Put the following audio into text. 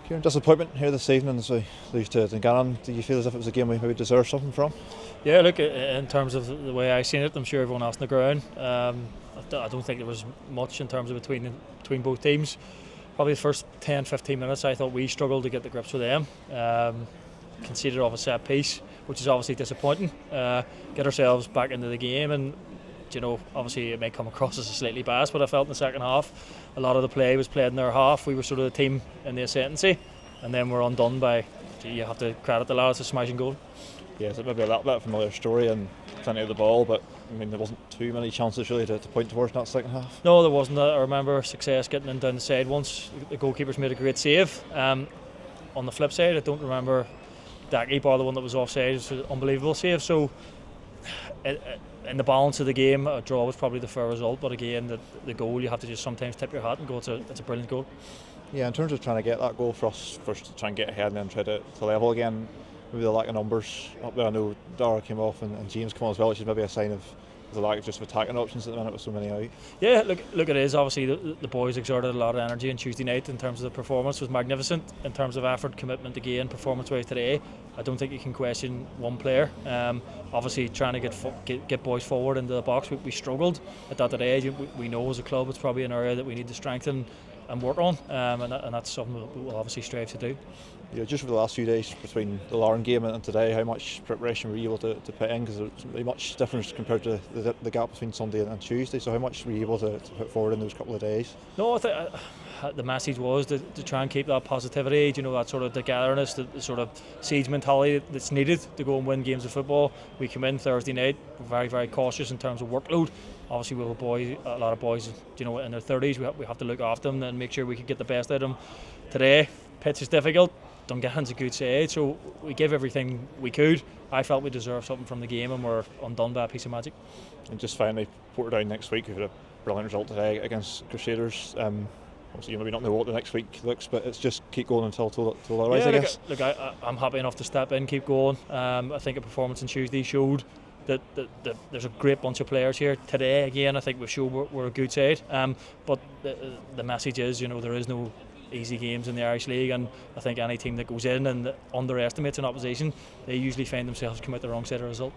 Ciaran, disappointment here this evening as we lose to Dungannon. Do you feel as if it was a game we maybe deserved something from? Yeah, look, in terms of the way I seen it, I'm sure everyone else on the ground. I don't think there was much in terms of between both teams. Probably the first 10-15 minutes I thought we struggled to get the grips with them. Conceded off a set piece, which is obviously disappointing. Get ourselves back into the game, and obviously it may come across as a slightly biased, but I felt in the second half a lot of the play was played in their half. We were sort of the team in the ascendancy, and then we're undone by, you have to credit the lads, a smashing goal. Yeah, it's maybe a little bit of a familiar story and plenty of the ball, but I mean there wasn't too many chances really to point towards in that second half. No, there wasn't. I remember Success getting in down the side once. The goalkeepers made a great save. On the flip side, I don't remember Dacky bar the one that was offside. It was an unbelievable save. So in the balance of the game, a draw was probably the fair result, but again the goal, you have to just sometimes tip your hat and go, it's a brilliant goal. Yeah, in terms of trying to get that goal for us, first to try and get ahead and then try to level again, maybe the lack of numbers up there. I know Dara came off and James came on as well, which is maybe a sign of the lack of just attacking options at the minute with so many out. Yeah, look, it is obviously the boys exerted a lot of energy on Tuesday night. In terms of the performance, was magnificent. In terms of effort, commitment again, performance-wise today, I don't think you can question one player. Obviously trying to get boys forward into the box, we struggled at that today. We know as a club it's probably an area that we need to strengthen and work on, and that's something we'll obviously strive to do. Yeah, just for the last few days between the Larne game and today, how much preparation were you able to put in? Because there's really much difference compared to the gap between Sunday and Tuesday. So how much were you able to put forward in those couple of days? No, I think the message was to try and keep that positivity, that sort of togetherness, the sort of siege mentality that's needed to go and win games of football. We come in Thursday night, we're very, very cautious in terms of workload. Obviously we have a lot of boys in their 30s, we have to look after them and make sure we can get the best out of them. Today, pitch is difficult. Dungannon's a good side, so we gave everything we could. I felt we deserved something from the game, and we're undone by a piece of magic. And just finally, Portadown next week. We've had a brilliant result today against Crusaders. Obviously, you maybe not know what the next week looks, but it's just keep going until otherwise, I guess. Look, I'm happy enough to step in, keep going. I think a performance on Tuesday showed that there's a great bunch of players here. Today, again, I think we've shown we're a good side. But the message is, there is no easy games in the Irish League, and I think any team that goes in and underestimates an opposition, they usually find themselves come out the wrong side of the result.